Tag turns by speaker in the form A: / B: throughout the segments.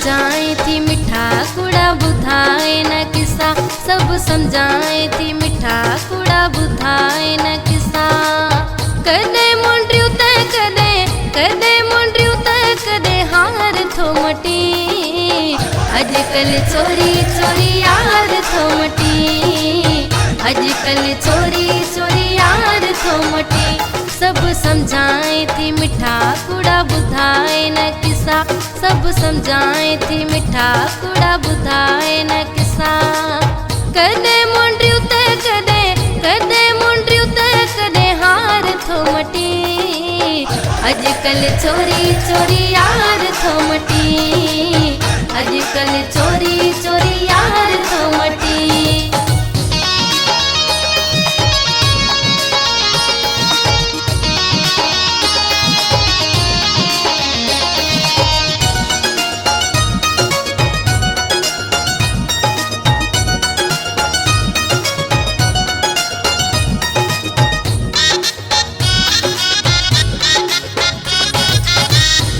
A: समझाए थी मिठा कूड़ा बुधाए न किस्सा, सब समझाए थी मिठा कूड़ा बुधाए न किस्सा। कदे मुंड्रियों तय कदे मुंड्रियों तय कदे हार थोमटी, अजकल चोरी चोरी यार थोमटी, अजकल चोरी चोरी यार थोमटी। सब समझाए थी मिठा कूड़ा बुधाए न किस्सा, सब समझाए थी मिठा कूड़ा बुधाए न किस्सा। कदे मुंड्रियों तय कदे मुंड्रियों तय कदे हार थोमटी, अजकल चोरी चोरी यार थोमटी, अजकल चोरी चोरी यार थोमटी।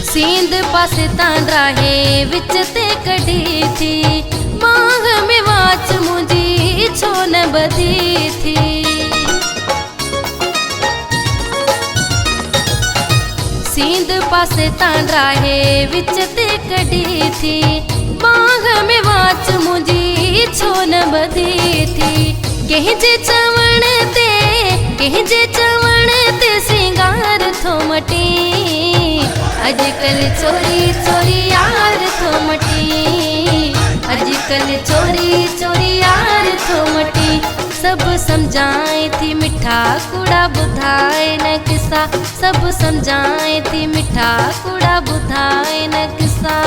A: सींध पासे तांड्रा है विच ते कढ़ी थी, मांग में वाच मुझी छो न बधी थी। सींध पासे तांड्रा है विच ते कढ़ी थी, मांग में वाच मुझी छो न बधी थी। कहजे चवण ते सिंगार थोमटी, अजकल चोरी चोरी यार थोमटी, अजकल चोरी चोरी यार थोमटी। सब समझाए थी मिठा कूड़ा बुधाए न किस्सा, सब समझाए थी मिठा कूड़ा बुधाए न किस्सा।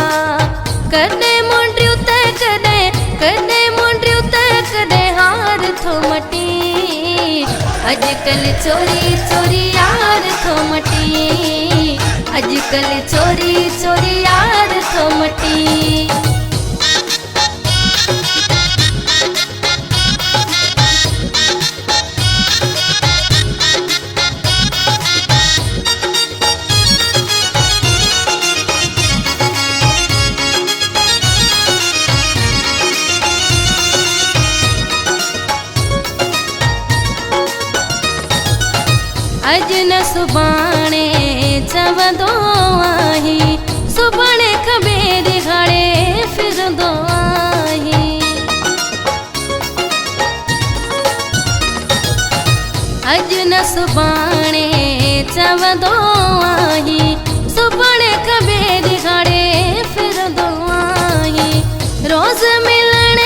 A: कदे मुंड्रियों तय कदे मुंड्रियों तय कदे हार थोमटी, अजकल चोरी चोरी यार थोमटी, अजकल चोरी चोरी यार थोमटी। अज न सुबाणे चवंदो आही, सुबाणे खबेर घाड़े फिरंदो आही। अज न सुबाणे चवंदो आही, सुबाणे खबेर घाड़े फिरंदो आही। रोज मिलण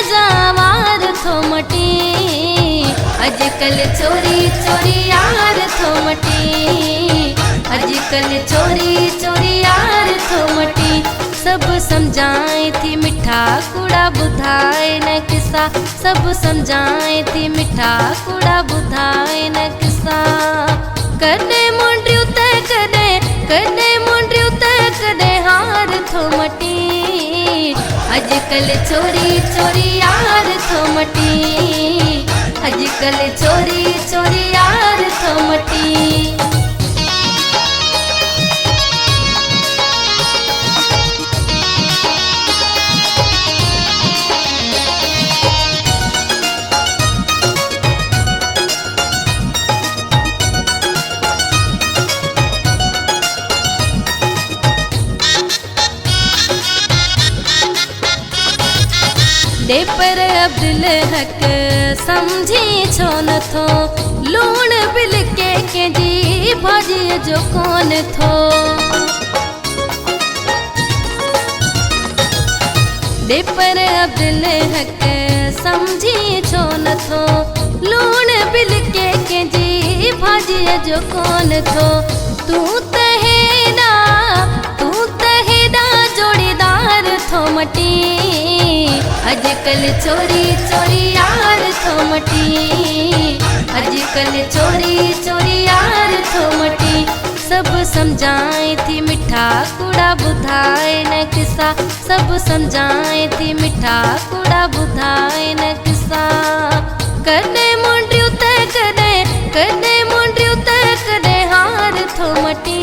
A: जा वार थोमटी, अजकल चोरी चोरी यार थोमटी, अजकल चोरी चोरी यार थोमटी। सब समझाए थी मिठा कूड़ा बुधाए न किस्सा, सब समझाए थी मिठा कूड़ा बुधाए न किस्सा। कदे मुंड्रियों तय कदे मुंड्रियों तय कदे हार थोमटी, अजकल चोरी चोरी यार थोमटी, अजकल चोरी चोरी यार थोमटी। दे पर अब्दुल हक समझी छो न थो, लूण बिल के जी भाजी जो कौन थो। दे पर अब्दुल हक समझी छो न थो, लूण बिल के जी भाजी जो कौन थो। तू तहेदा जोड़ीदार थोमटी, अजकल चोरी चोरी यार थोमटी, अजकल चोरी चोरी यार थोमटी। सब समझाए थी मिठा कूड़ा बुधाए न किस्सा, सब समझाए थी मिठा कूड़ा बुधाए न किस्सा। कदे मुंड्रियों तय कदे मुंड्रियों तय कदे हार थोमटी,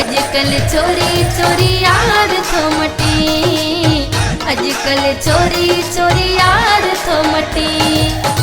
A: अजकल चोरी चोरी यार थो मटी, अजकल चोरी चोरी यार थो मटी।